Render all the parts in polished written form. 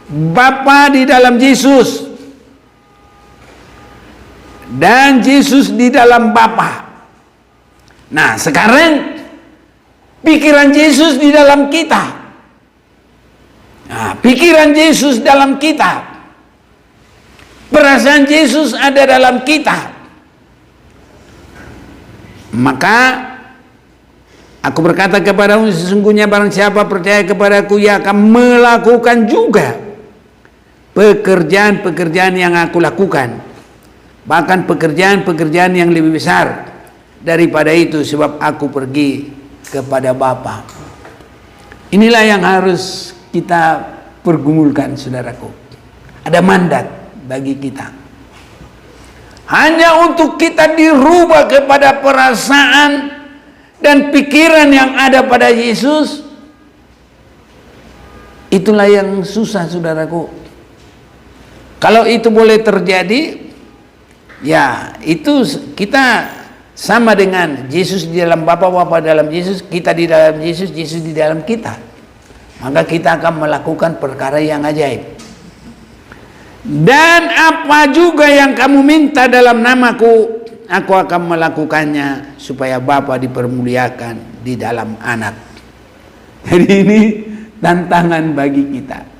Bapa di dalam Yesus dan Yesus di dalam Bapa. Nah, sekarang pikiran Yesus di dalam kita. Nah, pikiran Yesus dalam kita. Perasaan Yesus ada dalam kita. Maka aku berkata kepadamu, sesungguhnya barang siapa percaya kepadaku, ia akan melakukan juga pekerjaan-pekerjaan yang aku lakukan, bahkan pekerjaan-pekerjaan yang lebih besar daripada itu, sebab aku pergi kepada Bapa. Inilah yang harus kita pergumulkan, saudaraku. Ada mandat bagi kita, hanya untuk kita dirubah kepada perasaan dan pikiran yang ada pada Yesus. Itulah yang susah, saudaraku. Kalau itu boleh terjadi, ya itu kita sama dengan Yesus di dalam Bapa, Bapa dalam Yesus, kita di dalam Yesus, Yesus di dalam kita. Maka kita akan melakukan perkara yang ajaib. Dan apa juga yang kamu minta dalam namaku, aku akan melakukannya, supaya Bapa dipermuliakan di dalam Anak. Jadi ini tantangan bagi kita.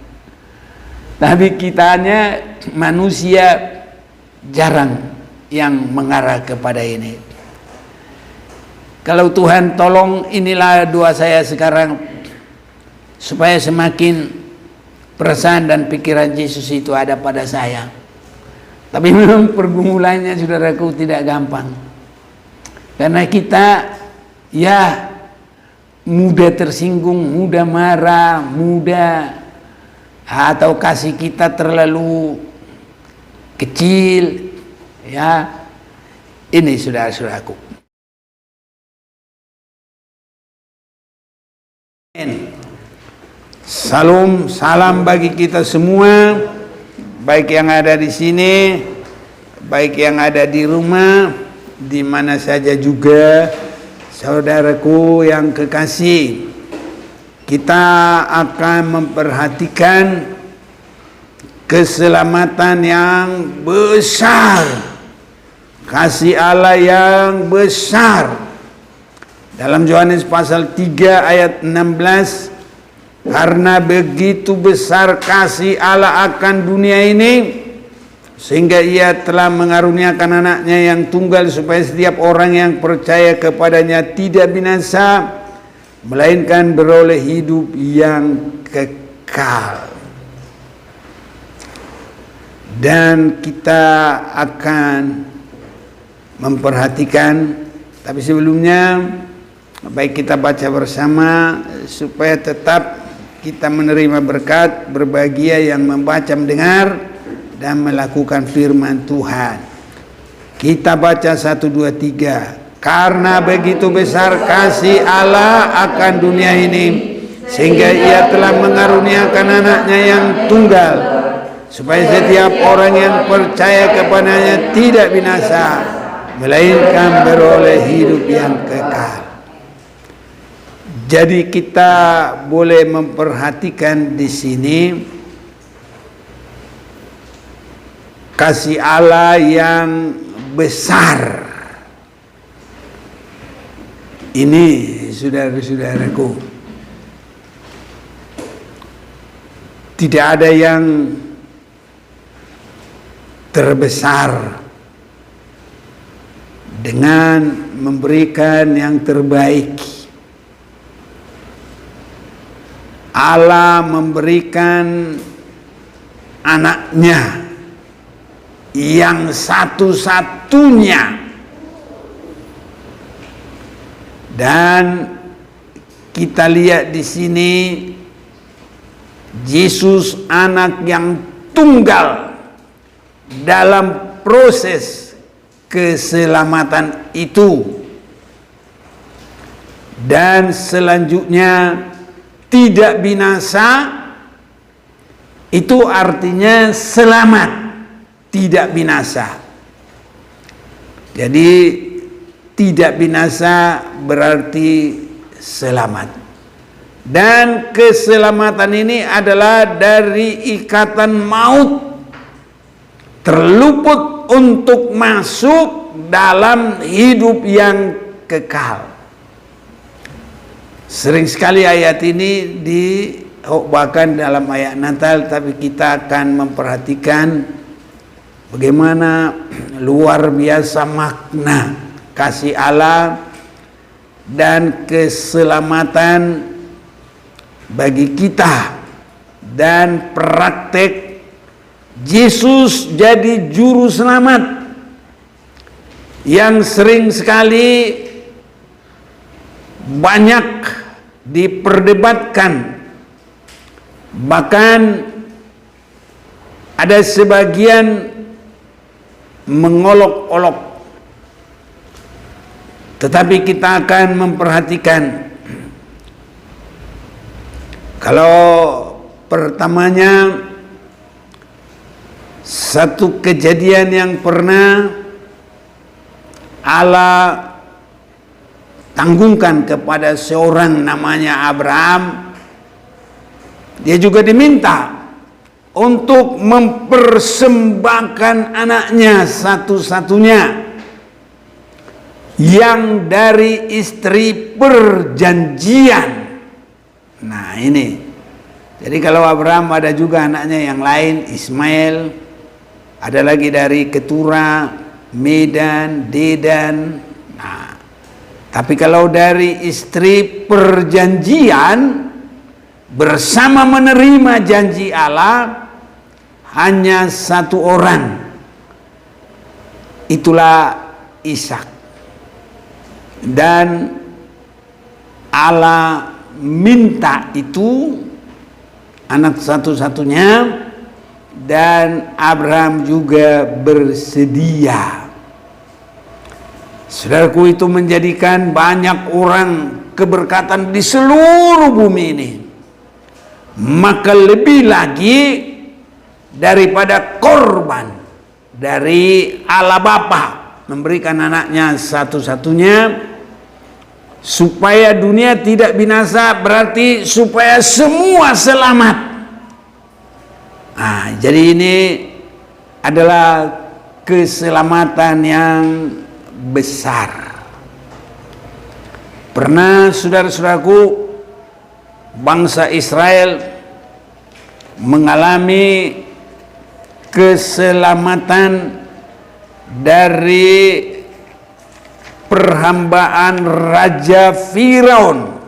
Tapi kitanya manusia jarang yang mengarah kepada ini. Kalau Tuhan tolong, inilah doa saya sekarang, supaya semakin perasaan dan pikiran Yesus itu ada pada saya. Tapi memang pergumulannya, saudaraku, tidak gampang. Karena kita ya mudah tersinggung, mudah marah, mudah, atau kasih kita terlalu kecil. Ya, ini saudara-saudaraku. Salam, salam bagi kita semua, baik yang ada di sini, baik yang ada di rumah, di mana saja juga, saudaraku yang kekasih. Kita akan memperhatikan keselamatan yang besar, kasih Allah yang besar. Dalam Yohanes pasal 3 ayat 16, karena begitu besar kasih Allah akan dunia ini, sehingga ia telah mengaruniakan anaknya yang tunggal, supaya setiap orang yang percaya kepadanya tidak binasa, melainkan beroleh hidup yang kekal. Dan kita akan memperhatikan, tapi sebelumnya baik kita baca bersama supaya tetap kita menerima berkat, berbahagia yang membaca, mendengar, dan melakukan firman Tuhan. Kita baca 1, 2, 3. Karena begitu besar kasih Allah akan dunia ini, sehingga ia telah mengaruniakan anaknya yang tunggal, supaya setiap orang yang percaya kepadanya tidak binasa, melainkan beroleh hidup yang kekal. Jadi kita boleh memperhatikan di sini kasih Allah yang besar. Ini saudara-saudaraku, tidak ada yang terbesar dengan memberikan yang terbaik. Allah memberikan anaknya yang satu-satunya, dan kita lihat di sini Yesus anak yang tunggal dalam proses keselamatan itu, dan selanjutnya tidak binasa. Itu artinya selamat, tidak binasa. Jadi tidak binasa berarti selamat. Dan keselamatan ini adalah dari ikatan maut, terluput untuk masuk dalam hidup yang kekal. Sering sekali ayat ini bahkan dalam ayat Natal, tapi kita akan memperhatikan bagaimana luar biasa makna kasih Allah dan keselamatan bagi kita, dan praktek Yesus jadi juru selamat yang sering sekali banyak diperdebatkan. Bahkan ada sebagian mengolok-olok, tetapi kita akan memperhatikan. Kalau pertamanya, satu kejadian yang pernah Allah tanggungkan kepada seorang namanya Abraham, dia juga diminta untuk mempersembahkan anaknya satu-satunya yang dari istri perjanjian. Nah ini, jadi kalau Abraham ada juga anaknya yang lain, Ismail, ada lagi dari Ketura, Medan, Dedan. Nah, tapi kalau dari istri perjanjian bersama menerima janji Allah hanya satu orang, itulah Ishak. Dan Allah minta itu anak satu-satunya, dan Abraham juga bersedia. Saudaraku, itu menjadikan banyak orang keberkatan di seluruh bumi ini. Maka lebih lagi daripada korban dari Allah Bapa memberikan anaknya satu-satunya, supaya dunia tidak binasa, berarti supaya semua selamat. Nah, jadi ini adalah keselamatan yang besar. Pernah saudara-saudaraku, bangsa Israel mengalami keselamatan dari perhambaan Raja Firaun,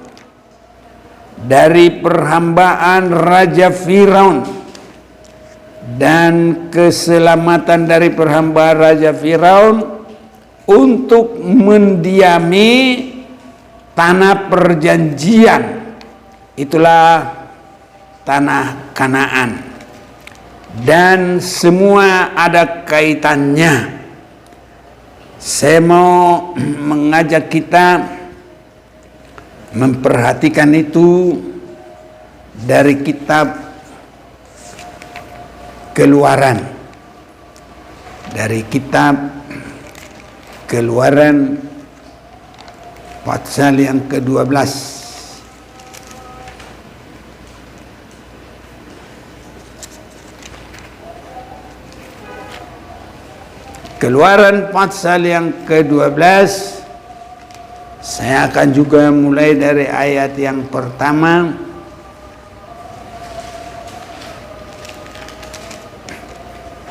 dan keselamatan dari perhambaan Raja Firaun untuk mendiami tanah perjanjian, itulah tanah Kanaan, dan semua ada kaitannya. Saya mau mengajak kita memperhatikan itu dari kitab Keluaran. Dari kitab Keluaran pasal yang ke-12. Keluaran pasal yang ke-12, saya akan juga mulai dari ayat yang pertama.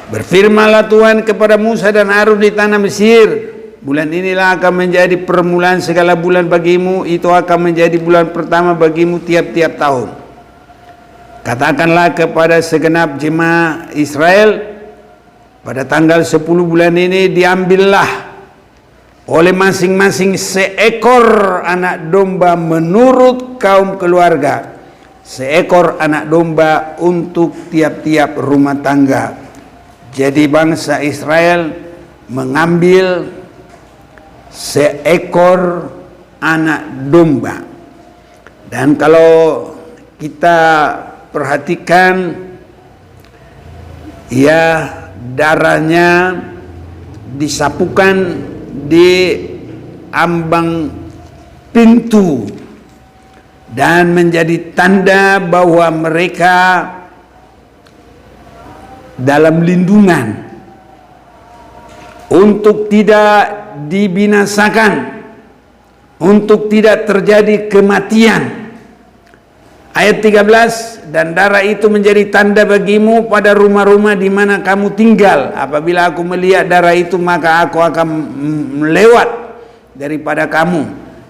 Berfirmanlah Tuhan kepada Musa dan Harun di tanah Mesir, bulan inilah akan menjadi permulaan segala bulan bagimu, itu akan menjadi bulan pertama bagimu tiap-tiap tahun. Katakanlah kepada segenap jemaah Israel, pada tanggal 10 bulan ini diambillah oleh masing-masing seekor anak domba menurut kaum keluarga, seekor anak domba untuk tiap-tiap rumah tangga. Jadi bangsa Israel mengambil seekor anak domba. Dan kalau kita perhatikan, ya, darahnya disapukan di ambang pintu dan menjadi tanda bahwa mereka dalam lindungan untuk tidak dibinasakan, untuk tidak terjadi kematian. Ayat 13, dan darah itu menjadi tanda bagimu pada rumah-rumah di mana kamu tinggal. Apabila aku melihat darah itu, maka aku akan melewat daripada kamu.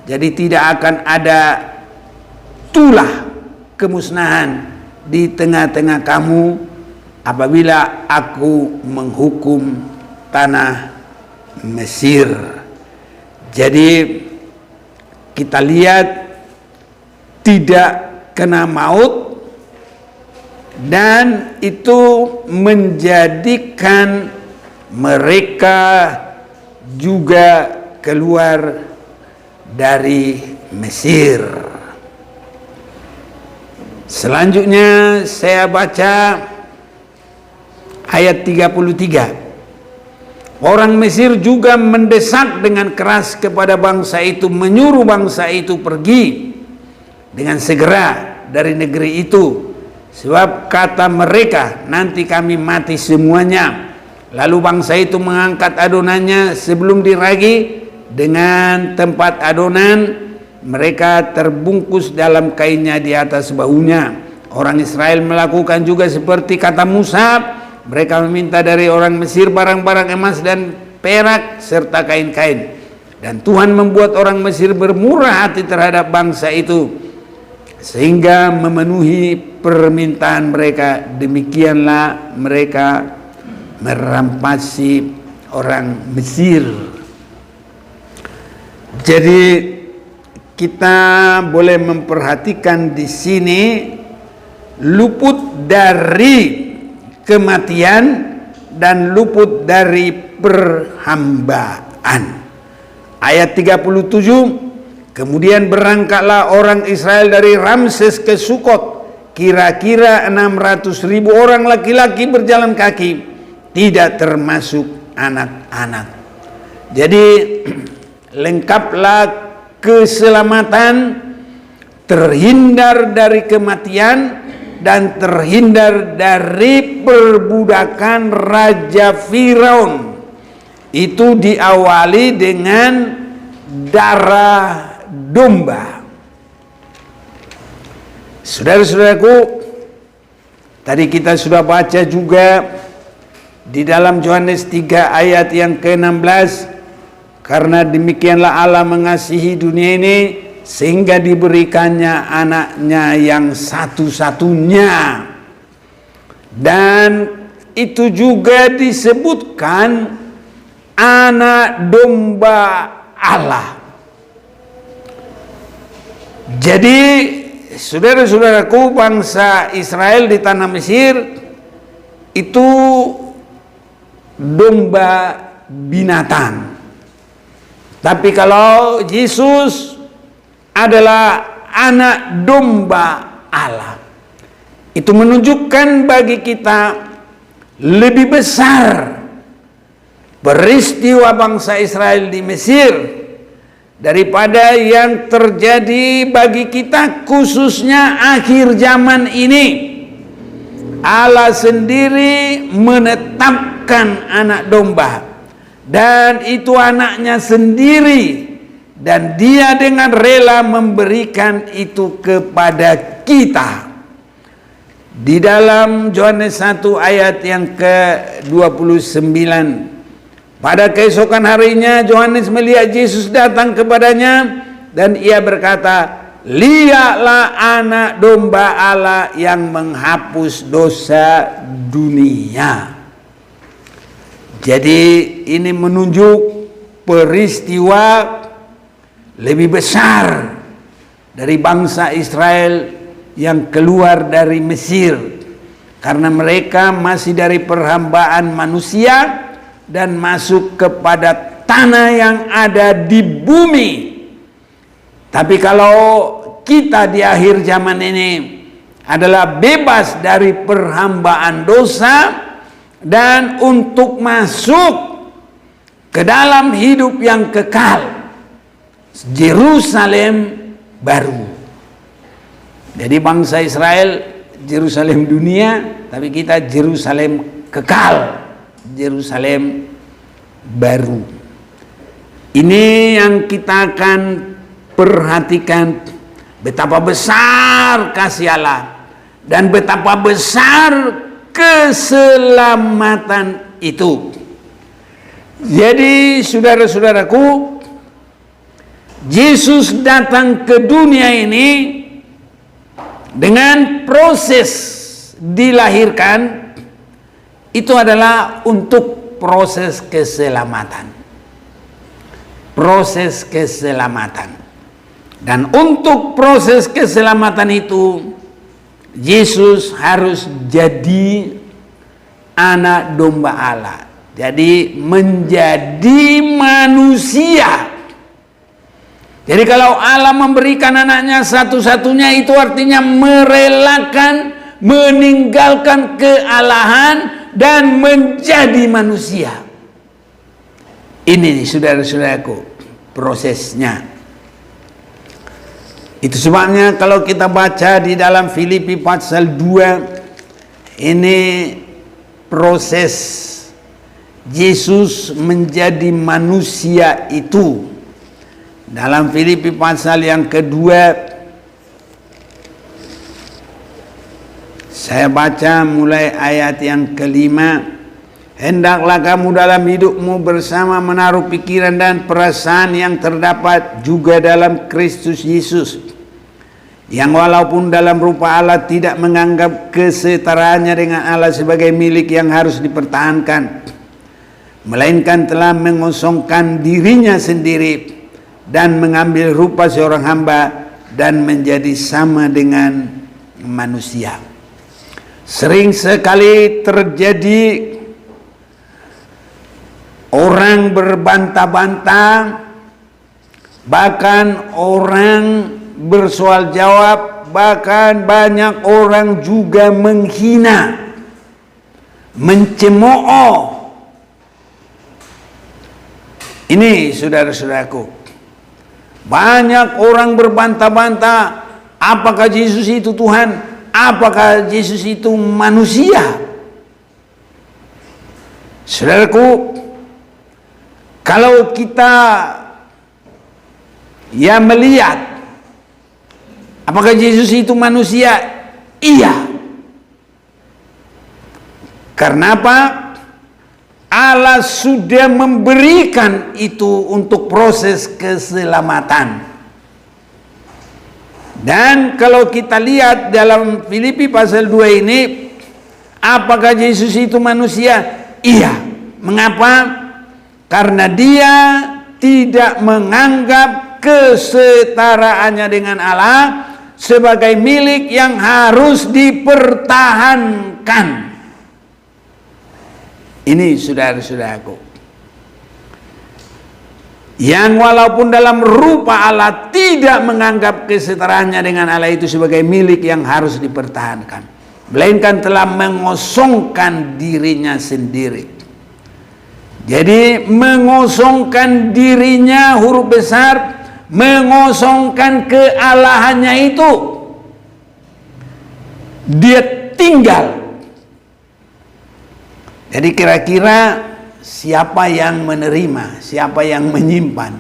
Jadi tidak akan ada tulah kemusnahan di tengah-tengah kamu apabila aku menghukum tanah Mesir. Jadi kita lihat tidak kena maut, dan itu menjadikan mereka juga keluar dari Mesir. Selanjutnya saya baca ayat 33. Orang Mesir juga mendesak dengan keras kepada bangsa itu, menyuruh bangsa itu pergi dengan segera dari negeri itu, sebab kata mereka, nanti kami mati semuanya. Lalu bangsa itu mengangkat adonannya sebelum diragi dengan tempat adonan, mereka terbungkus dalam kainnya di atas bahunya. Orang Israel melakukan juga seperti kata Musa. Mereka meminta dari orang Mesir barang-barang emas dan perak serta kain-kain. Dan Tuhan membuat orang Mesir bermurah hati terhadap bangsa itu, sehingga memenuhi permintaan mereka. Demikianlah mereka merampasi orang Mesir. Jadi kita boleh memperhatikan di sini luput dari kematian dan luput dari perhambaan. Ayat 37, kemudian berangkatlah orang Israel dari Ramses ke Sukot, kira-kira 600.000 orang laki-laki berjalan kaki, tidak termasuk anak-anak. Jadi lengkaplah keselamatan, terhindar dari kematian dan terhindar dari perbudakan Raja Firaun. Itu diawali dengan darah domba. Saudara-saudaraku, tadi kita sudah baca juga di dalam Yohanes 3 ayat yang ke-16, karena demikianlah Allah mengasihi dunia ini sehingga diberikannya anaknya yang satu-satunya. Dan itu juga disebutkan anak domba Allah. Jadi saudara-saudaraku, bangsa Israel di tanah Mesir itu domba binatang. Tapi kalau Yesus adalah anak domba Allah, itu menunjukkan bagi kita lebih besar peristiwa bangsa Israel di Mesir daripada yang terjadi bagi kita, khususnya akhir zaman ini. Allah sendiri menetapkan anak domba, dan itu anaknya sendiri, dan dia dengan rela memberikan itu kepada kita. Di dalam Yohanes 1 ayat yang ke-29, pada keesokan harinya Yohanes melihat Yesus datang kepadanya, dan ia berkata, lihatlah anak domba Allah yang menghapus dosa dunia. Jadi ini menunjuk peristiwa lebih besar dari bangsa Israel yang keluar dari Mesir, karena mereka masih dari perhambaan manusia dan masuk kepada tanah yang ada di bumi. Tapi kalau kita di akhir zaman ini adalah bebas dari perhambaan dosa, dan untuk masuk ke dalam hidup yang kekal, Yerusalem baru. Jadi bangsa Israel Yerusalem dunia, tapi kita Yerusalem kekal, Yerusalem baru. Ini yang kita akan perhatikan, betapa besar kasih Allah dan betapa besar keselamatan itu. Jadi saudara-saudaraku, Yesus datang ke dunia ini dengan proses dilahirkan, itu adalah untuk proses keselamatan. Proses keselamatan. Dan untuk proses keselamatan itu, Yesus harus jadi anak domba Allah. Jadi menjadi manusia. Jadi kalau Allah memberikan anaknya satu-satunya, itu artinya merelakan, meninggalkan kealahan dan menjadi manusia. Ini saudara-saudaraku prosesnya. Itu sebabnya kalau kita baca di dalam Filipi pasal 2, ini proses Yesus menjadi manusia itu. Dalam Filipi pasal yang kedua, saya baca mulai ayat yang kelima. Hendaklah kamu dalam hidupmu bersama menaruh pikiran dan perasaan yang terdapat juga dalam Kristus Yesus, yang walaupun dalam rupa Allah tidak menganggap kesetaraannya dengan Allah sebagai milik yang harus dipertahankan, melainkan telah mengosongkan dirinya sendiri dan mengambil rupa seorang hamba dan menjadi sama dengan manusia. Sering sekali terjadi orang berbantah-bantah, bahkan orang bersoal jawab, bahkan banyak orang juga menghina, mencemooh. Ini saudara-saudaraku, banyak orang berbantah-bantah, apakah Yesus itu Tuhan? Apakah Yesus itu manusia? Saudaraku, kalau kita melihat apakah Yesus itu manusia? Iya. Karena apa? Allah sudah memberikan itu untuk proses keselamatan. Dan kalau kita lihat dalam Filipi pasal 2 ini, apakah Yesus itu manusia? Iya. Mengapa? Karena dia tidak menganggap kesetaraannya dengan Allah sebagai milik yang harus dipertahankan. Ini saudara-saudaraku, yang walaupun dalam rupa Allah tidak menganggap kesetaraannya dengan Allah itu sebagai milik yang harus dipertahankan, melainkan telah mengosongkan dirinya sendiri. Jadi mengosongkan dirinya, huruf besar, mengosongkan kealahannya itu. Dia tinggal. Jadi kira-kira siapa yang menerima, siapa yang menyimpan?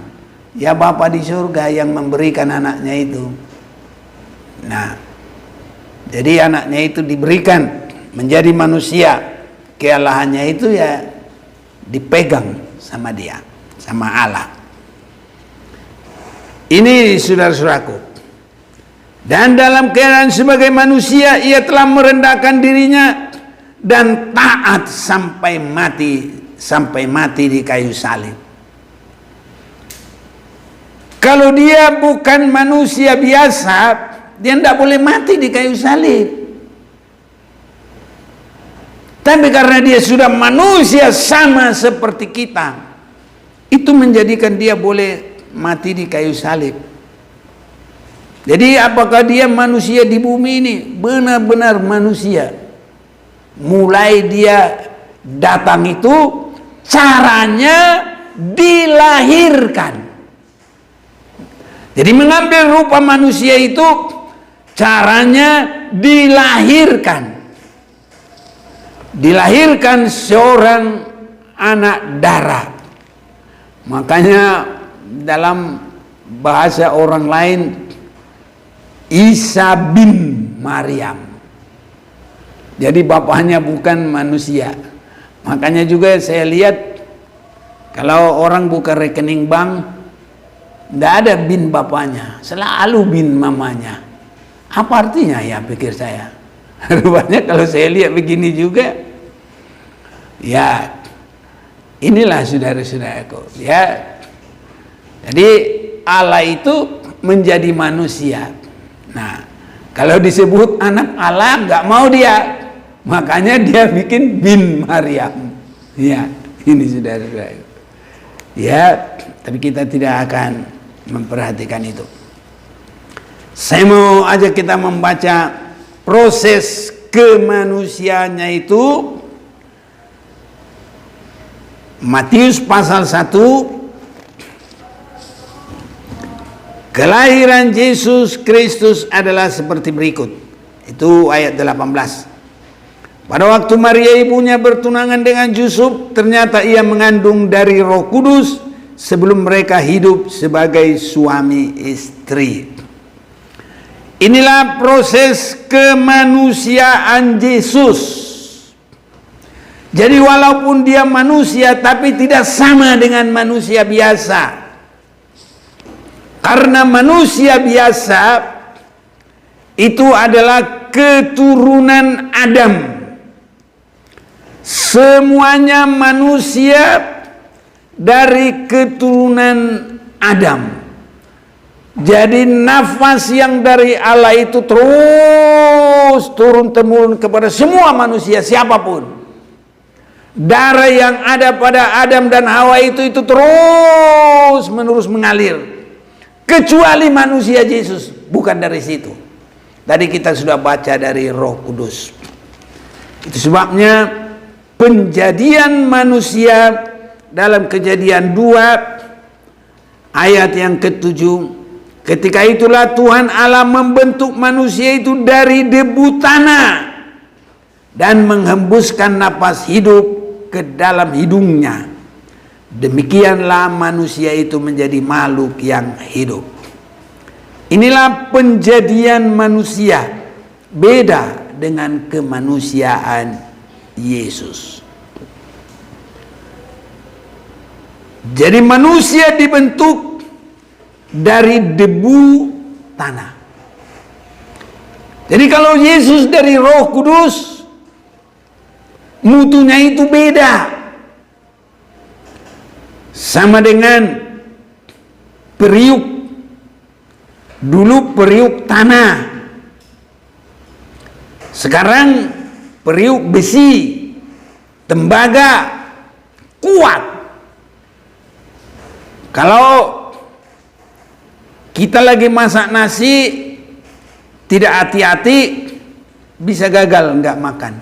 Ya Bapa di surga yang memberikan anaknya itu. Nah, jadi anaknya itu diberikan menjadi manusia. Kealahannya itu ya dipegang sama dia, sama Allah. Ini saudara-saudaraku. Dan dalam keadaan sebagai manusia, ia telah merendahkan dirinya dan taat sampai mati di kayu salib. Kalau dia bukan manusia biasa, dia tidak boleh mati di kayu salib. Tapi karena dia sudah manusia sama seperti kita, itu menjadikan dia boleh mati di kayu salib. Jadi apakah dia manusia di bumi ini? Benar-benar manusia. Mulai dia datang itu caranya dilahirkan. Jadi mengambil rupa manusia itu caranya dilahirkan seorang anak darah. Makanya dalam bahasa orang lain Isa bin Maryam. Jadi bapaknya bukan manusia. Makanya juga saya lihat kalau orang buka rekening bank, tidak ada bin bapaknya, selalu bin mamanya. Apa artinya ya, pikir saya. Rupanya kalau saya lihat begini juga, ya inilah saudara-saudaraku. Ya, jadi Allah itu menjadi manusia. Nah, kalau disebut anak Allah nggak mau dia, makanya dia bikin bin Maryam. Ya, ini saudara-saudara. Ya, tapi kita tidak akan memperhatikan itu. Saya mau ajak kita membaca proses kemanusiaannya itu. Matius pasal 1. Kelahiran Yesus Kristus adalah seperti berikut. Itu ayat 18. Pada waktu Maria ibunya bertunangan dengan Yusuf, ternyata ia mengandung dari Roh Kudus sebelum mereka hidup sebagai suami istri. Inilah proses kemanusiaan Yesus. Jadi walaupun dia manusia, tapi tidak sama dengan manusia biasa. Karena manusia biasa itu adalah keturunan Adam. Semuanya manusia dari keturunan Adam. Jadi nafas yang dari Allah itu terus turun-temurun kepada semua manusia siapapun. Darah yang ada pada Adam dan Hawa itu terus menerus mengalir. Kecuali manusia Yesus, bukan dari situ. Tadi kita sudah baca dari Roh Kudus. Itu sebabnya penjadian manusia dalam Kejadian 2 ayat yang ke-7. Ketika itulah Tuhan Allah membentuk manusia itu dari debu tanah dan menghembuskan napas hidup ke dalam hidungnya. Demikianlah manusia itu menjadi makhluk yang hidup. Inilah penjadian manusia, beda dengan kemanusiaan Yesus. Jadi manusia dibentuk dari debu tanah. Jadi kalau Yesus dari Roh Kudus, mutunya itu beda. Sama dengan periuk. Dulu periuk tanah. Sekarang periuk besi, tembaga, kuat. Kalau kita lagi masak nasi, tidak hati-hati, bisa gagal nggak makan.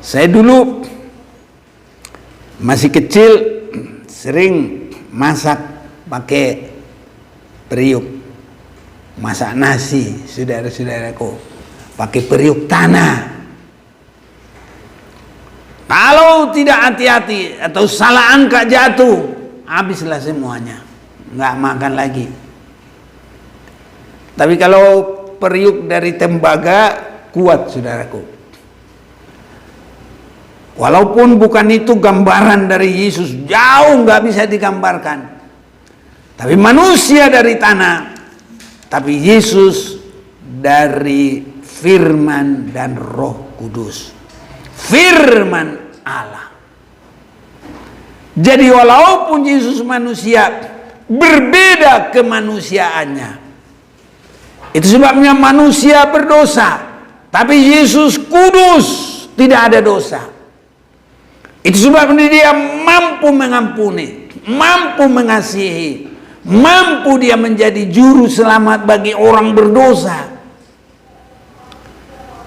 Saya dulu masih kecil sering masak pakai periuk, masak nasi, saudara-saudaraku, pakai periuk tanah. Kalau tidak hati-hati atau salah angka jatuh, habislah semuanya, nggak makan lagi. Tapi kalau periuk dari tembaga kuat, saudaraku. Walaupun bukan itu gambaran dari Yesus, jauh nggak bisa digambarkan. Tapi manusia dari tanah, tapi Yesus dari firman dan Roh Kudus. Firman Allah. Jadi walaupun Yesus manusia, berbeda kemanusiaannya. Itu sebabnya manusia berdosa, tapi Yesus kudus, tidak ada dosa. Itu sebabnya dia mampu mengampuni, mampu mengasihi, mampu dia menjadi juru selamat bagi orang berdosa.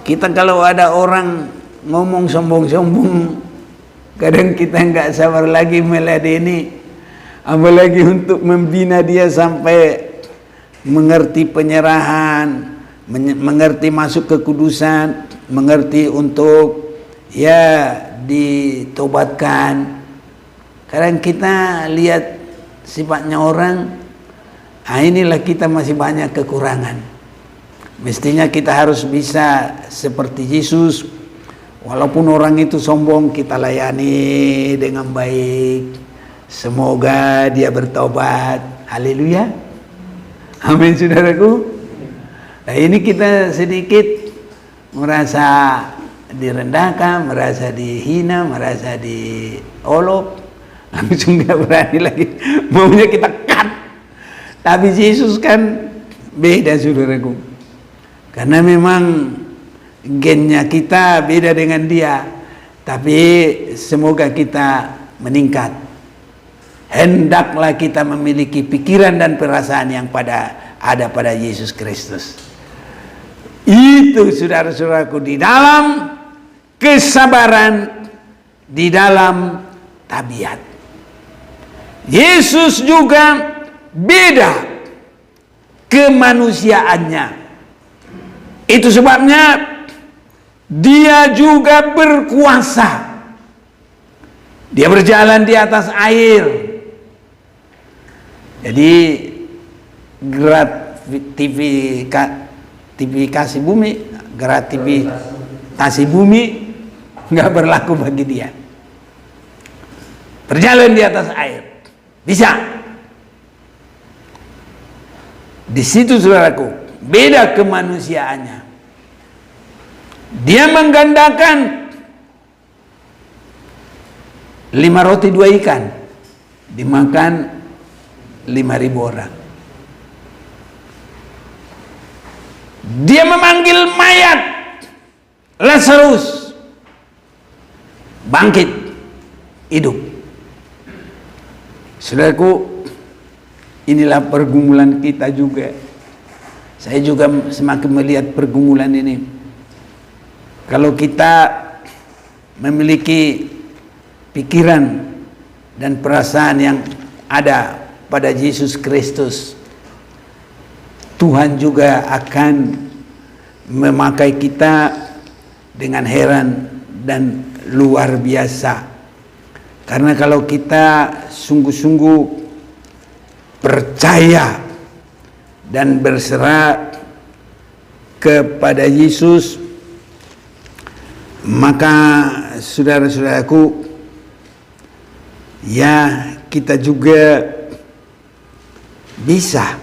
Kita kalau ada orang ngomong sombong-sombong, kadang kita nggak sabar lagi meladeni, apalagi untuk membina dia sampai mengerti penyerahan, mengerti masuk kekudusan, mengerti untuk ya ditobatkan. Kadang kita lihat sifatnya orang, inilah kita masih banyak kekurangan. Mestinya kita harus bisa seperti Yesus. Walaupun orang itu sombong, kita layani dengan baik. Semoga dia bertobat. Haleluya. Amin, saudaraku. Nah, ini kita sedikit merasa direndahkan, merasa dihina, merasa diolok. Langsung gak berani lagi. Maunya kita cut. Tapi Yesus kan beda, saudaraku. Karena memang gennya kita beda dengan dia, tapi semoga kita meningkat. Hendaklah kita memiliki pikiran dan perasaan yang ada pada Yesus Kristus. Itu saudara-saudaraku, di dalam kesabaran, di dalam tabiat. Yesus juga beda kemanusiaannya. Itu sebabnya dia juga berkuasa. Dia berjalan di atas air. Jadi gratifikasi bumi, gratifikasi bumi nggak berlaku bagi dia. Berjalan di atas air bisa. Di situ saudaraku, beda kemanusiaannya. Dia menggandakan 5 roti 2 ikan, dimakan 5.000 orang. Dia memanggil mayat Lazarus, bangkit hidup. Saudaraku, inilah pergumulan kita juga. Saya juga semakin melihat pergumulan ini. Kalau kita memiliki pikiran dan perasaan yang ada pada Yesus Kristus, Tuhan juga akan memakai kita dengan heran dan luar biasa. Karena kalau kita sungguh-sungguh percaya dan berserah kepada Yesus, maka saudara-saudaraku, ya kita juga bisa,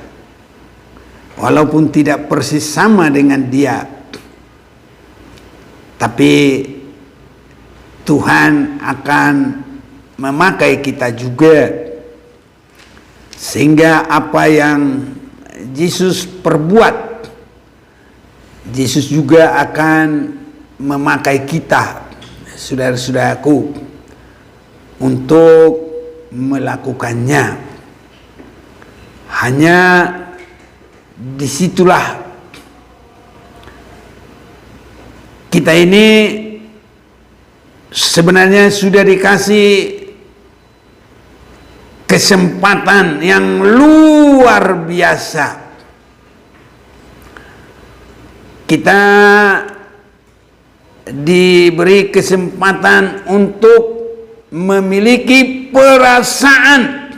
walaupun tidak persis sama dengan dia, tapi Tuhan akan memakai kita juga, sehingga apa yang Yesus perbuat, Yesus juga akan memakai kita, saudara-saudaraku, untuk melakukannya. Hanya disitulah kita ini sebenarnya sudah dikasih kesempatan yang luar biasa. Kita diberi kesempatan untuk memiliki perasaan,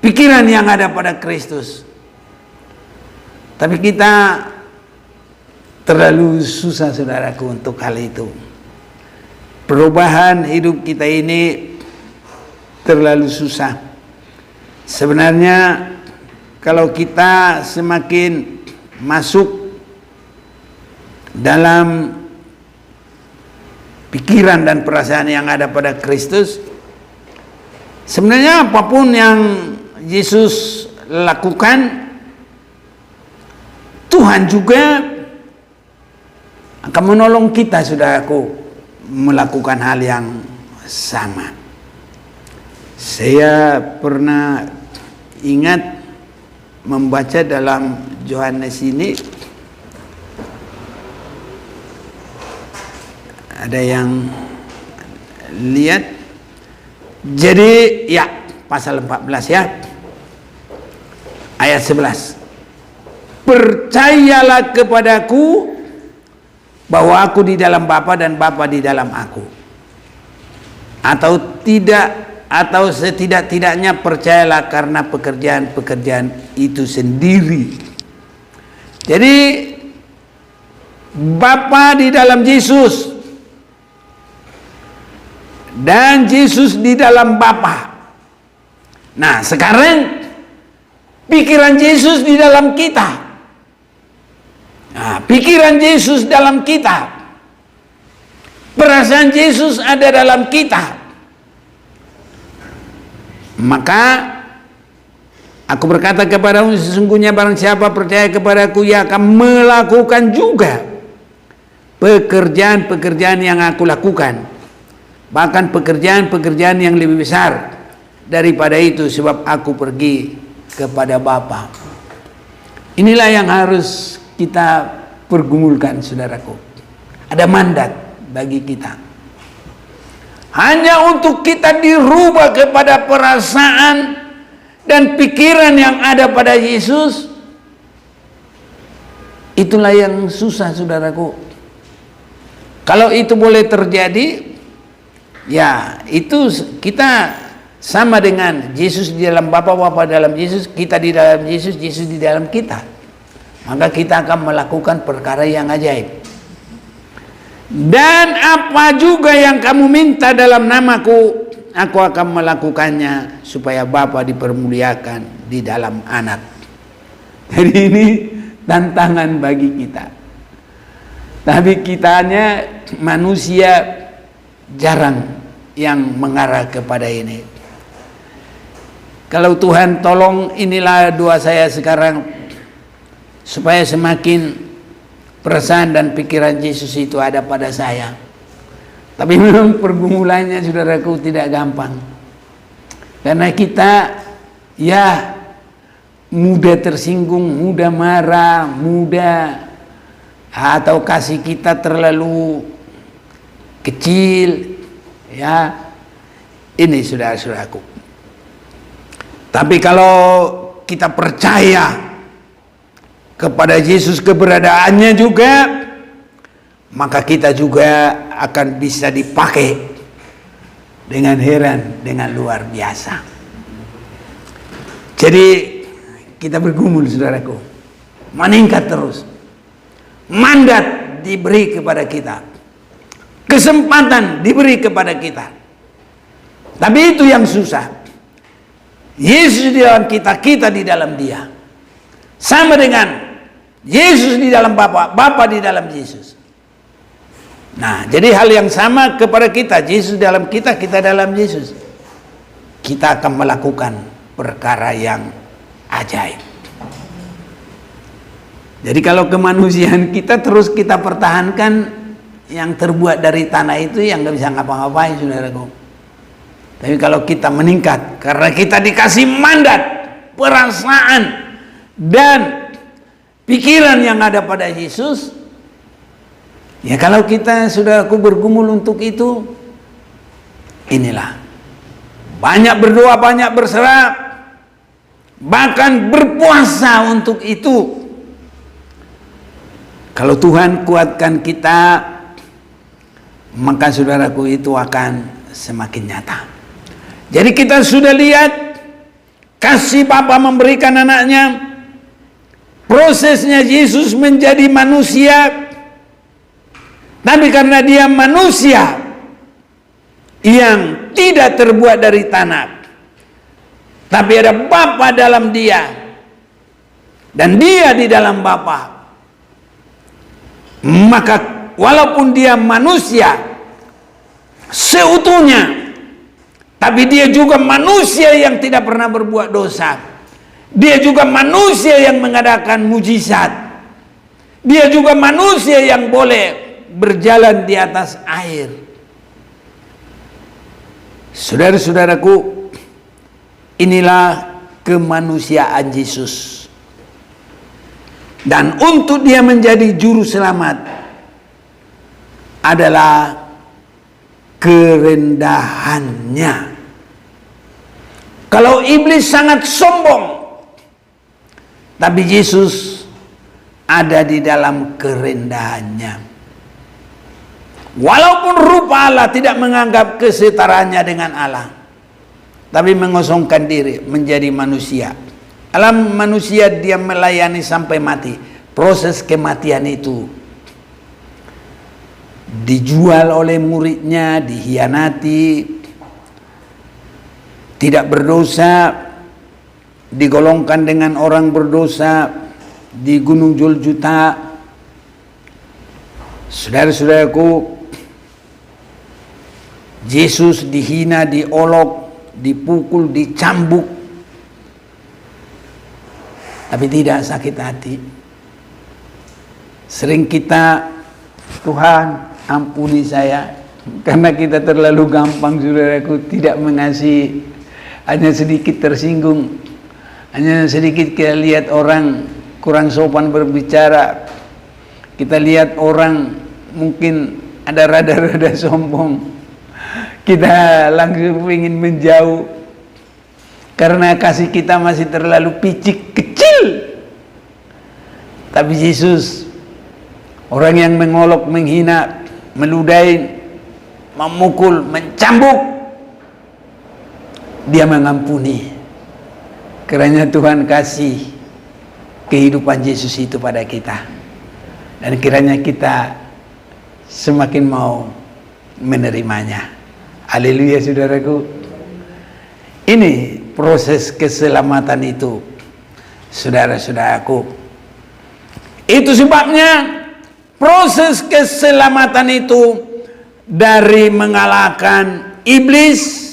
pikiran yang ada pada Kristus. Tapi kita terlalu susah, saudaraku, untuk hal itu. Perubahan hidup kita ini terlalu susah. Sebenarnya kalau kita semakin masuk dalam pikiran dan perasaan yang ada pada Kristus, sebenarnya apapun yang Yesus lakukan, Tuhan juga akan menolong kita, saudaraku, melakukan hal yang sama. Saya pernah ingat membaca dalam Yohanes ini, ada yang lihat? Jadi ya, pasal 14 ya, ayat 11. percayalah kepadaku bahwa aku di dalam Bapa dan Bapa di dalam aku. Atau tidak, atau setidak-tidaknya percayalah karena pekerjaan-pekerjaan itu sendiri. Jadi Bapa di dalam Yesus dan Yesus di dalam Bapa. Nah, sekarang pikiran Yesus di dalam kita. Nah, pikiran Yesus dalam kita. Perasaan Yesus ada dalam kita. Maka aku berkata kepadamu, sesungguhnya barang siapa percaya kepadaku, ia akan melakukan juga pekerjaan-pekerjaan yang aku lakukan, bahkan pekerjaan-pekerjaan yang lebih besar daripada itu, sebab aku pergi kepada Bapa. Inilah yang harus kita pergumulkan, saudaraku. Ada mandat bagi kita, hanya untuk kita dirubah kepada perasaan dan pikiran yang ada pada Yesus. Itulah yang susah, saudaraku. Kalau itu boleh terjadi, ya itu kita sama dengan Yesus di dalam Bapa, Bapa dalam Yesus, kita di dalam Yesus, Yesus di dalam kita. Maka kita akan melakukan perkara yang ajaib. Dan apa juga yang kamu minta dalam namaku, aku akan melakukannya, supaya Bapa dipermuliakan di dalam Anak. Jadi ini tantangan bagi kita. Tapi kitanya manusia jarang yang mengarah kepada ini. Kalau Tuhan tolong, inilah doa saya sekarang, supaya semakin perasaan dan pikiran Yesus itu ada pada saya. Tapi memang pergumulannya, saudaraku, tidak gampang. Karena kita ya mudah tersinggung, mudah marah, mudah, atau kasih kita terlalu kecil, ya. Ini saudara-saudaraku. Tapi kalau kita percaya kepada Yesus keberadaannya juga, maka kita juga akan bisa dipakai dengan heran, dengan luar biasa. Jadi kita bergumul, saudaraku, meningkat terus. Mandat diberi kepada kita, kesempatan diberi kepada kita. Tapi itu yang susah. Yesus di dalam kita, kita di dalam Dia. Sama dengan Yesus di dalam Bapa, Bapa di dalam Yesus. Nah, jadi hal yang sama kepada kita. Yesus dalam kita, kita dalam Yesus. Kita akan melakukan perkara yang ajaib. Jadi kalau kemanusiaan kita terus kita pertahankan, yang terbuat dari tanah itu yang nggak bisa ngapa-ngapain, saudaraku. Tapi kalau kita meningkat, karena kita dikasih mandat, perasaan, dan pikiran yang ada pada Yesus, ya kalau kita, saudaraku, bergumul untuk itu, inilah. Banyak berdoa, banyak berserah, bahkan berpuasa untuk itu. Kalau Tuhan kuatkan kita, maka saudaraku itu akan semakin nyata. Jadi kita sudah lihat kasih Bapa memberikan anaknya, prosesnya Yesus menjadi manusia, tapi karena dia manusia yang tidak terbuat dari tanah, tapi ada Bapa dalam dia dan dia di dalam Bapa, maka walaupun dia manusia seutuhnya, tapi dia juga manusia yang tidak pernah berbuat dosa. Dia juga manusia yang mengadakan mujizat. Dia juga manusia yang boleh berjalan di atas air. Saudara-saudaraku, inilah kemanusiaan Yesus. Dan untuk dia menjadi juru selamat adalah kerendahannya. Kalau iblis sangat sombong, tapi Yesus ada di dalam kerendahannya. Walaupun rupa Allah, tidak menganggap kesetaraannya dengan Allah, tapi mengosongkan diri menjadi manusia. Alam manusia dia melayani sampai mati. Proses kematian itu dijual oleh muridnya, dihianati, tidak berdosa, digolongkan dengan orang berdosa di Gunung Juljuta. Saudara-saudaraku, Yesus dihina, diolok, dipukul, dicambuk, tapi tidak sakit hati. Sering kita, Tuhan ampuni saya, karena kita terlalu gampang, saudaraku, tidak mengasihi. Hanya sedikit tersinggung, hanya sedikit kita lihat orang kurang sopan berbicara, kita lihat orang mungkin ada rada-rada sombong, kita langsung ingin menjauh karena kasih kita masih terlalu picik, kecil. Tapi Yesus, orang yang mengolok, menghina, meludahi, memukul, mencambuk, dia mengampuni. Kiranya Tuhan kasih kehidupan Yesus itu pada kita, dan kiranya kita semakin mau menerimanya. Haleluya, saudaraku. Ini proses keselamatan itu, saudara-saudaraku. Itu sebabnya proses keselamatan itu dari mengalahkan iblis.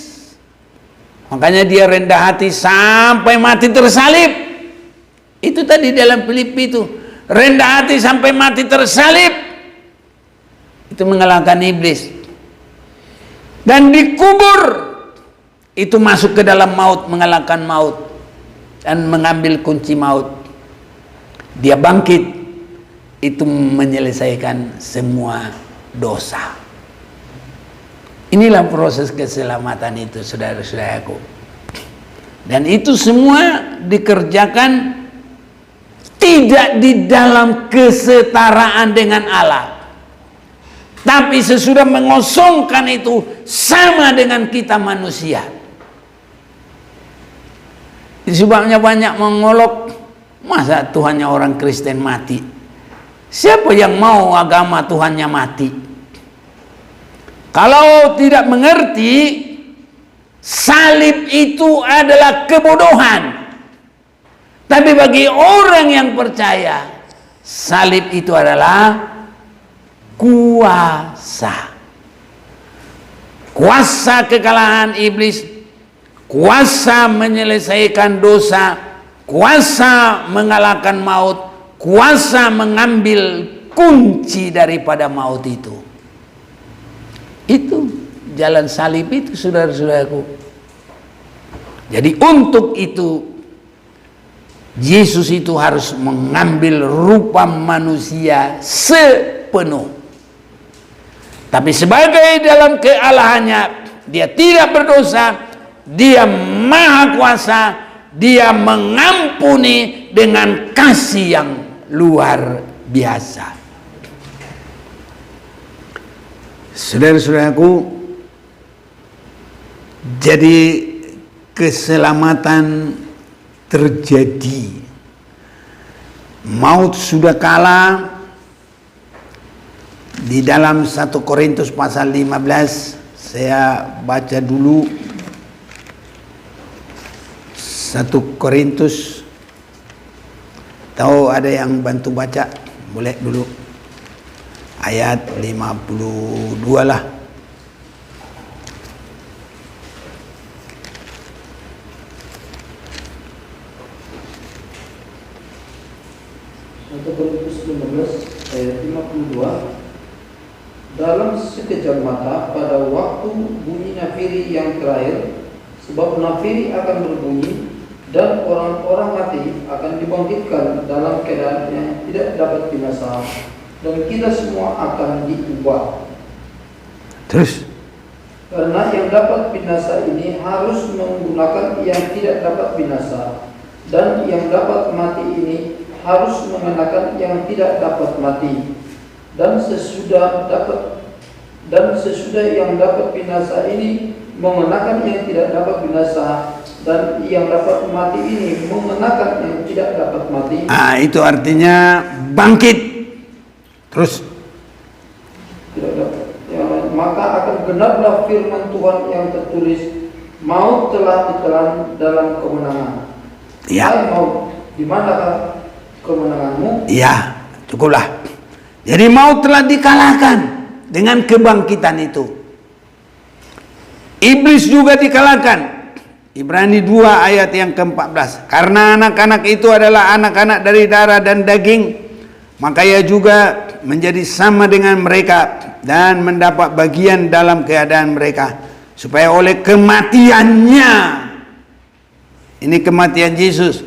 Makanya dia rendah hati sampai mati tersalib. Itu tadi dalam Filipi itu, rendah hati sampai mati tersalib. Itu mengalahkan iblis. Dan dikubur, itu masuk ke dalam maut, mengalahkan maut dan mengambil kunci maut. Dia bangkit, itu menyelesaikan semua dosa. Inilah proses keselamatan itu, saudara-saudaraku. Dan itu semua dikerjakan tidak di dalam kesetaraan dengan Allah, tapi sesudah mengosongkan itu sama dengan kita manusia. Sebabnya banyak mengolok, masa Tuhannya orang Kristen mati? Siapa yang mau agama Tuhannya mati? Kalau tidak mengerti, salib itu adalah kebodohan. Tapi bagi orang yang percaya, salib itu adalah kuasa. Kuasa kekalahan iblis, kuasa menyelesaikan dosa, kuasa mengalahkan maut, kuasa mengambil kunci daripada maut itu. Itu jalan salib itu, saudara-saudaraku. Jadi untuk itu Yesus itu harus mengambil rupa manusia sepenuh. Tapi sebagai dalam kealahannya, dia tidak berdosa, dia maha kuasa, dia mengampuni dengan kasih yang luar biasa. Saudara-saudaraku, jadi keselamatan terjadi. Maut sudah kalah. Di dalam 1 Korintus pasal 15, saya baca dulu 1 Korintus. Tahu ada yang bantu baca? Boleh dulu. Ayat 52 lah. 1 Korintus 15 ayat 52. Dalam sekejap mata pada waktu bunyi nafiri yang terakhir, sebab nafiri akan berbunyi dan orang-orang mati akan dibangkitkan dalam keadaan yang tidak dapat binasa, dan kita semua akan diubah. Terus, karena yang dapat binasa ini harus menggunakan yang tidak dapat binasa, dan yang dapat mati ini harus mengenakan yang tidak dapat mati, dan sesudah yang dapat binasa ini mengenakan yang tidak dapat binasa, dan yang dapat mati ini mengenakan yang tidak dapat mati. Itu artinya bangkit. Terus tidak dapat. Ya, maka akan genaplah firman Tuhan yang tertulis, maut telah ditelan dalam kemenangan. Ya. Hai maut, di manakah kemenanganmu? Ya, cukuplah. Jadi maut telah dikalahkan dengan kebangkitan itu. Iblis juga dikalahkan. Ibrani 2 ayat yang ke-14. Karena anak-anak itu adalah anak-anak dari darah dan daging, maka ia juga menjadi sama dengan mereka dan mendapat bagian dalam keadaan mereka, supaya oleh kematiannya, ini kematian Yesus,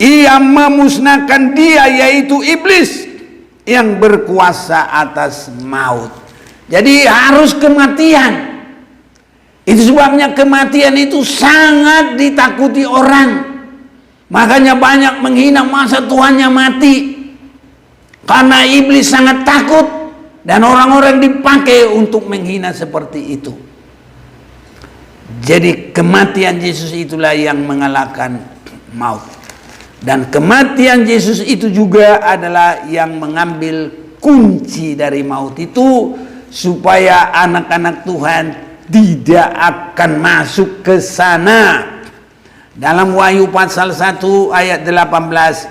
ia memusnahkan dia, yaitu iblis yang berkuasa atas maut. Jadi harus kematian. Itu sebabnya kematian itu sangat ditakuti orang. Makanya banyak menghina masa Tuhannya mati, karena iblis sangat takut dan orang-orang dipakai untuk menghina seperti itu. Jadi kematian Yesus itulah yang mengalahkan maut. Dan kematian Yesus itu juga adalah yang mengambil kunci dari maut itu, supaya anak-anak Tuhan tidak akan masuk ke sana. Dalam Wahyu pasal 1 ayat 18,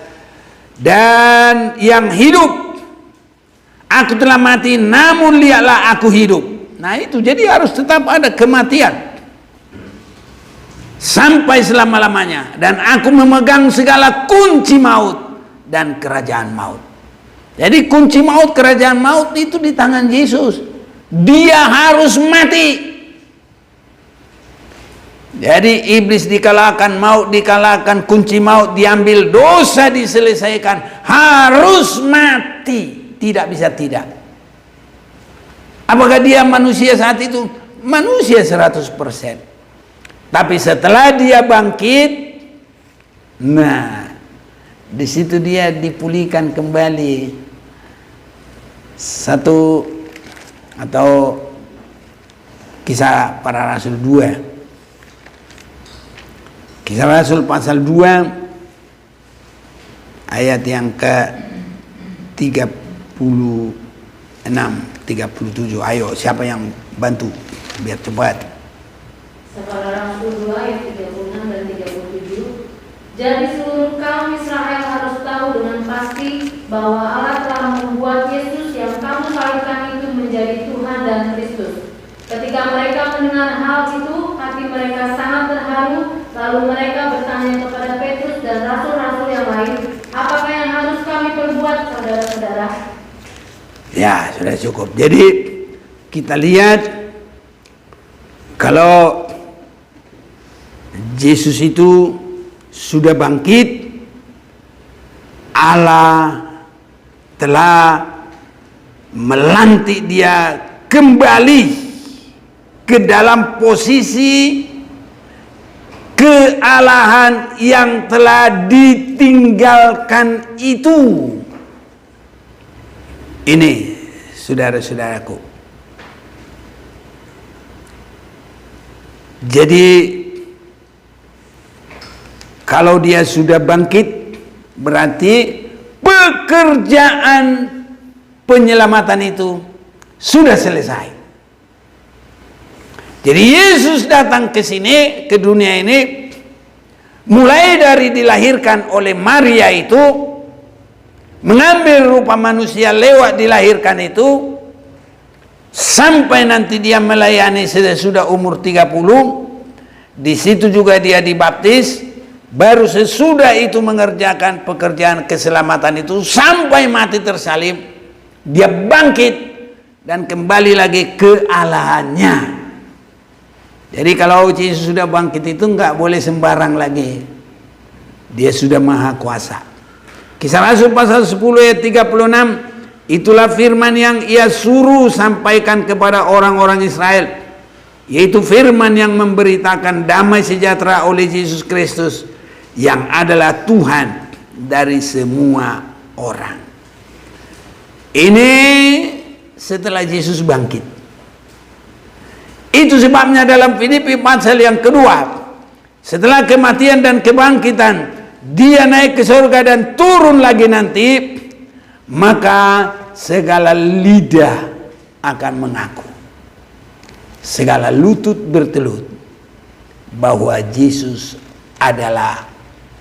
dan yang hidup, aku telah mati, namun lihatlah aku hidup. Nah itu, jadi harus tetap ada kematian sampai selama-lamanya. Dan aku memegang segala kunci maut dan kerajaan maut. Jadi kunci maut, kerajaan maut itu di tangan Yesus. Dia harus mati. Jadi iblis dikalahkan, maut dikalahkan, kunci maut diambil, dosa diselesaikan, harus mati, tidak bisa tidak. Apakah dia manusia saat itu? Manusia 100%. Tapi setelah dia bangkit, nah di situ dia dipulihkan kembali. Satu atau Kisah Para Rasul 2. Kisah Rasul pasal 2 ayat yang ke 36, 37. Ayo, siapa yang bantu biar cepat. Kisah Rasul 2 ayat 36 dan 37. Jadi seluruh kaum Israel harus tahu dengan pasti bahwa Allah telah membuat Yesus yang kamu salibkan itu menjadi Tuhan dan Kristus. Ketika mereka mendengar hal itu, hati mereka sangat terharu. Lalu mereka bertanya kepada Petrus dan rasul-rasul yang lain, apakah yang harus kami perbuat, saudara-saudara? Ya, sudah cukup. Jadi kita lihat, kalau Yesus itu sudah bangkit, Allah telah melantik dia kembali ke dalam posisi kealahan yang telah ditinggalkan itu. Ini saudara-saudaraku. Jadi kalau dia sudah bangkit, berarti pekerjaan penyelamatan itu sudah selesai. Jadi Yesus datang ke sini, ke dunia ini, mulai dari dilahirkan oleh Maria itu, mengambil rupa manusia lewat dilahirkan itu, sampai nanti dia melayani sudah umur 30, di situ juga dia dibaptis, baru sesudah itu mengerjakan pekerjaan keselamatan itu, sampai mati tersalib, dia bangkit dan kembali lagi ke Allahannya. Jadi kalau Yesus sudah bangkit itu nggak boleh sembarang lagi. Dia sudah maha kuasa. Kisah Rasul pasal 10 ayat 36, itulah firman yang ia suruh sampaikan kepada orang-orang Israel, yaitu firman yang memberitakan damai sejahtera oleh Yesus Kristus, yang adalah Tuhan dari semua orang. Ini setelah Yesus bangkit. Itu sebabnya dalam Filipi pasal yang kedua, setelah kematian dan kebangkitan, dia naik ke surga dan turun lagi nanti, maka segala lidah akan mengaku, segala lutut bertelut bahwa Yesus adalah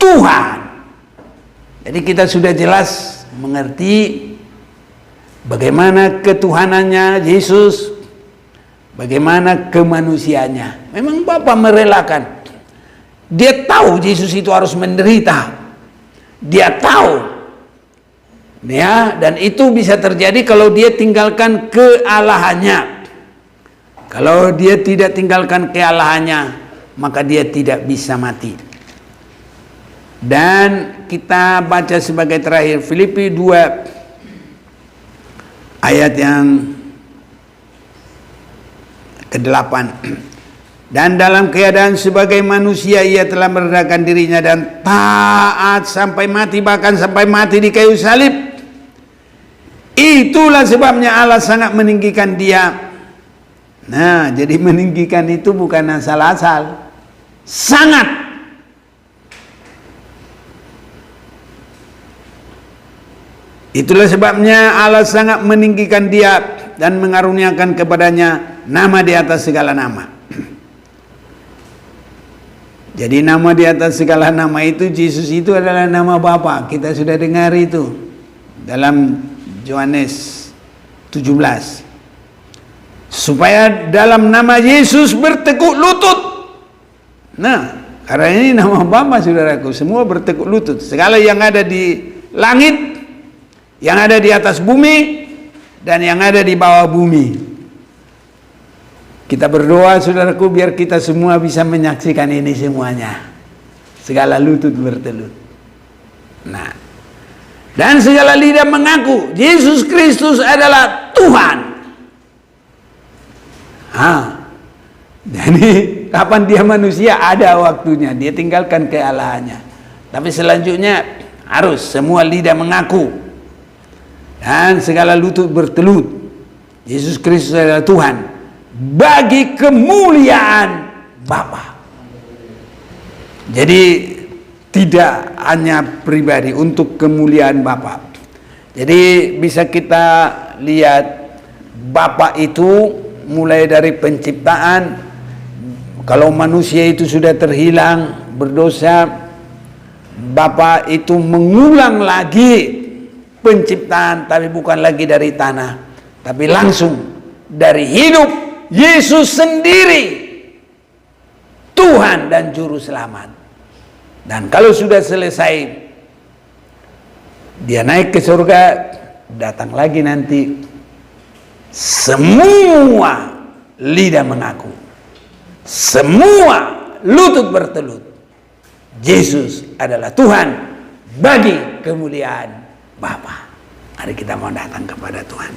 Tuhan. Jadi kita sudah jelas mengerti bagaimana ketuhanannya Yesus, bagaimana kemanusiaannya. Memang Bapa merelakan. Dia tahu Yesus itu harus menderita. Dia tahu. Ya, dan itu bisa terjadi kalau dia tinggalkan kealahannya. Kalau dia tidak tinggalkan kealahannya, maka dia tidak bisa mati. Dan kita baca sebagai terakhir Filipi 2 ayat yang ke-8. Dan dalam keadaan sebagai manusia ia telah merendahkan dirinya dan taat sampai mati, bahkan sampai mati di kayu salib. Itulah sebabnya Allah sangat meninggikan dia. Nah, jadi meninggikan itu bukan asal-asal, sangat. Itulah sebabnya Allah sangat meninggikan dia dan mengaruniakan kepadanya nama di atas segala nama. Jadi nama di atas segala nama itu, Yesus itu adalah nama Bapa. Kita sudah dengar itu dalam Yohanes 17. Supaya dalam nama Yesus bertekuk lutut. Nah, karena ini nama Bapa, saudaraku, semua bertekuk lutut. Segala yang ada di langit, yang ada di atas bumi, dan yang ada di bawah bumi. Kita berdoa, saudaraku, biar kita semua bisa menyaksikan ini semuanya. Segala lutut bertelut. Nah, dan segala lidah mengaku Yesus Kristus adalah Tuhan. Jadi kapan dia manusia, ada waktunya dia tinggalkan kealahannya. Tapi selanjutnya harus semua lidah mengaku dan segala lutut bertelut Yesus Kristus adalah Tuhan, bagi kemuliaan Bapa. Jadi tidak hanya pribadi, untuk kemuliaan Bapa. Jadi bisa kita lihat Bapa itu mulai dari penciptaan. Kalau manusia itu sudah terhilang, berdosa, Bapa itu mengulang lagi penciptaan, tapi bukan lagi dari tanah, tapi langsung dari hidup Yesus sendiri, Tuhan dan Juru Selamat. Dan kalau sudah selesai, dia naik ke surga, datang lagi nanti, semua lidah mengaku, semua lutut bertelut, Yesus adalah Tuhan, bagi kemuliaan Bapa. Mari kita mau datang kepada Tuhan.